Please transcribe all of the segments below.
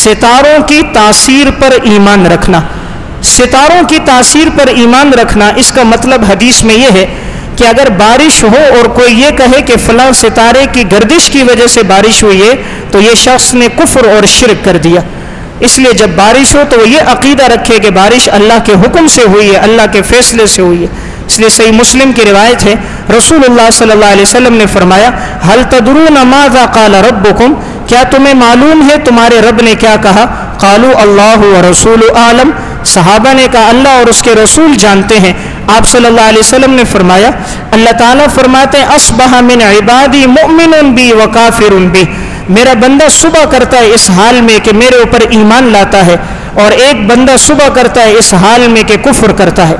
ستاروں کی تاثیر پر ایمان رکھنا. ستاروں کی تاثیر پر ایمان رکھنا، اس کا مطلب حدیث میں یہ ہے کہ اگر بارش ہو اور کوئی یہ کہے کہ فلاں ستارے کی گردش کی وجہ سے بارش ہوئی ہے تو یہ شخص نے کفر اور شرک کر دیا. اس لیے جب بارش ہو تو وہ یہ عقیدہ رکھے کہ بارش اللہ کے حکم سے ہوئی ہے، اللہ کے فیصلے سے ہوئی ہے. اس لیے صحیح مسلم کی روایت ہے، رسول اللہ صلی اللہ علیہ وسلم نے فرمایا هل تدرون ماذا قال ربكم، کیا تمہیں معلوم ہے تمہارے رب نے کیا کہا؟ قالوا اللہ ورسول اعلم، صحابہ نے کہا اللہ اور اس کے رسول جانتے ہیں. آپ صلی اللہ علیہ وسلم نے فرمایا اللہ تعالیٰ فرماتے ہیں اصبح من عبادی مؤمن بی وکافر بی، میرا بندہ صبح کرتا ہے اس حال میں کہ میرے اوپر ایمان لاتا ہے، اور ایک بندہ صبح کرتا ہے اس حال میں کہ کفر کرتا ہے.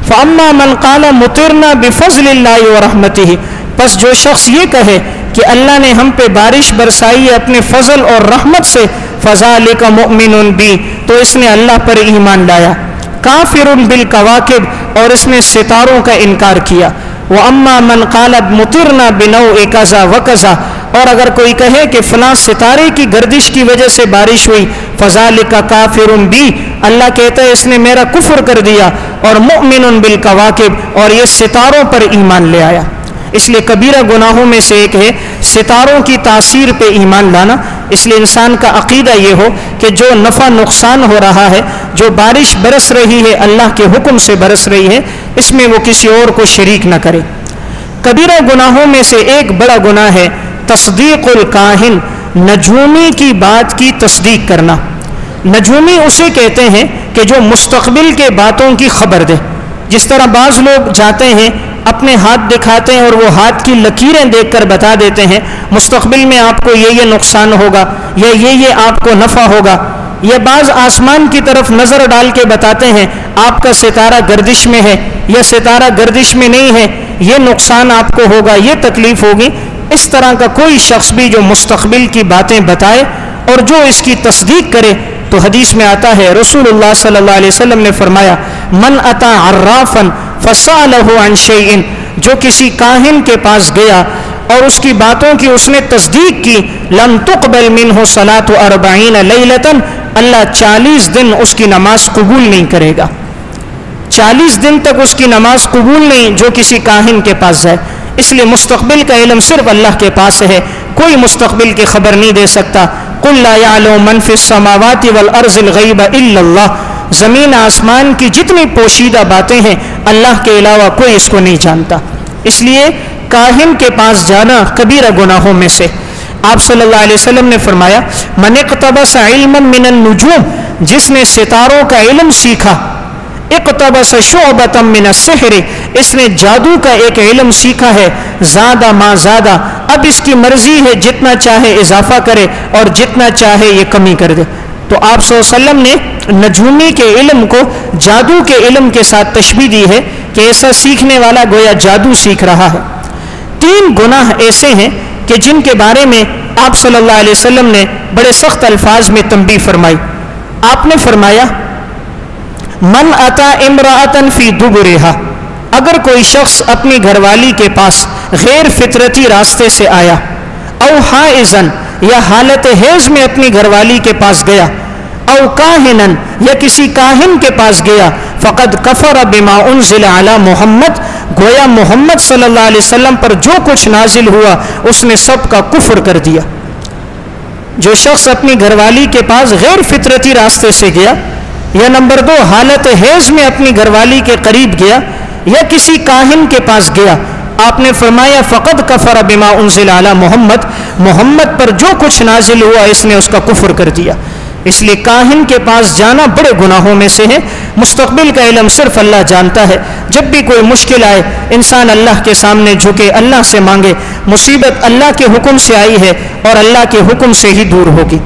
فاما من قال مطرنا بفضل اللہ ورحمتہ، پس جو شخص یہ کہے کہ اللہ نے ہم پہ بارش برسائی ہے اپنے فضل اور رحمت سے، فذلک مؤمن بی، تو اس نے اللہ پر ایمان لایا. کافر بالکواکب، اور اس نے ستاروں کا انکار کیا. واما من قال مطرنا بنوء کذا وکذا، اور اگر کوئی کہے کہ فلاں ستارے کی گردش کی وجہ سے بارش ہوئی، فذلک کافر بی، اللہ کہتا ہے اس نے میرا کفر کر دیا، اور مؤمن بالکواکب، اور یہ ستاروں پر ایمان لے آیا. اس لیے کبیرہ گناہوں میں سے ایک ہے ستاروں کی تاثیر پہ ایمان لانا. اس لیے انسان کا عقیدہ یہ ہو کہ جو نفع نقصان ہو رہا ہے، جو بارش برس رہی ہے اللہ کے حکم سے برس رہی ہے، اس میں وہ کسی اور کو شریک نہ کرے. کبیرہ گناہوں میں سے ایک بڑا گناہ ہے تصدیق الکاہن، نجومی کی بات کی تصدیق کرنا. نجومی اسے کہتے ہیں کہ جو مستقبل کے باتوں کی خبر دے. جس طرح بعض لوگ جاتے ہیں اپنے ہاتھ دکھاتے ہیں اور وہ ہاتھ کی لکیریں دیکھ کر بتا دیتے ہیں مستقبل میں آپ کو یہ نقصان ہوگا، یا یہ آپ کو نفع ہوگا. یا بعض آسمان کی طرف نظر ڈال کے بتاتے ہیں آپ کا ستارہ گردش میں ہے یا ستارہ گردش میں نہیں ہے، یہ نقصان آپ کو ہوگا، یہ تکلیف ہوگی. اس طرح کا کوئی شخص بھی جو مستقبل کی باتیں بتائے اور جو اس کی تصدیق کرے، تو حدیث میں آتا ہے رسول اللہ صلی اللہ علیہ وسلم نے فرمایا من اتا عرافا فسألہ عن شیء، جو کسی کاہن کے پاس گیا اور اس کی باتوں کی اس نے تصدیق کی، لم تقبل منہ صلاة 40 لیلۃ، اللہ 40 دن اس کی نماز قبول نہیں کرے گا. 40 دن تک اس کی نماز قبول نہیں جو کسی کاہن کے پاس جائے. اس لیے مستقبل کا علم صرف اللہ کے پاس ہے، کوئی مستقبل کی خبر نہیں دے سکتا. قل لا يعلم من في السماوات والارض الغیب الا اللہ، زمین آسمان کی جتنی پوشیدہ باتیں ہیں اللہ کے علاوہ کوئی اس کو نہیں جانتا. اس لیے کاہن کے پاس جانا کبیرہ گناہوں میں سے. آپ صلی اللہ علیہ وسلم نے فرمایا من اقتبس علما من النجوم، جس نے ستاروں کا علم سیکھا، اقتبس شعبۃ من السحر، اس نے جادو کا ایک علم سیکھا ہے، زادہ ما زادہ، اب اس کی مرضی ہے جتنا چاہے اضافہ کرے اور جتنا چاہے یہ کمی کر دے. تو آپ صلی اللہ علیہ وسلم نے نجومی کے علم کو جادو کے علم کے ساتھ تشبیہ دی ہے کہ ایسا سیکھنے والا گویا جادو سیکھ رہا ہے. 3 گناہ ایسے ہیں کہ جن کے بارے میں آپ صلی اللہ علیہ وسلم نے بڑے سخت الفاظ میں تنبیہ فرمائی. آپ نے فرمایا من اتا امرأۃ فی دبرہا، اگر کوئی شخص اپنی گھر والی کے پاس غیر فطرتی راستے سے آیا، او حائزن، یا حالت حیض میں اپنی گھر والی کے پاس گیا، او کاہنن، یا کسی کاہن کے پاس گیا، فقد کفر بما انزل علی محمد، گویا محمد صلی اللہ علیہ وسلم پر جو کچھ نازل ہوا اس نے سب کا کفر کر دیا. جو شخص اپنی گھر والی کے پاس غیر فطرتی راستے سے گیا، یا نمبر 2 حالت حیض میں اپنی گھر والی کے قریب گیا، یا کسی کاہن کے پاس گیا، آپ نے فرمایا فقد کفر بما انزل علی محمد، محمد پر جو کچھ نازل ہوا اس نے اس کا کفر کر دیا. اس لیے کاہن کے پاس جانا بڑے گناہوں میں سے ہے. مستقبل کا علم صرف اللہ جانتا ہے. جب بھی کوئی مشکل آئے انسان اللہ کے سامنے جھکے، اللہ سے مانگے. مصیبت اللہ کے حکم سے آئی ہے اور اللہ کے حکم سے ہی دور ہوگی.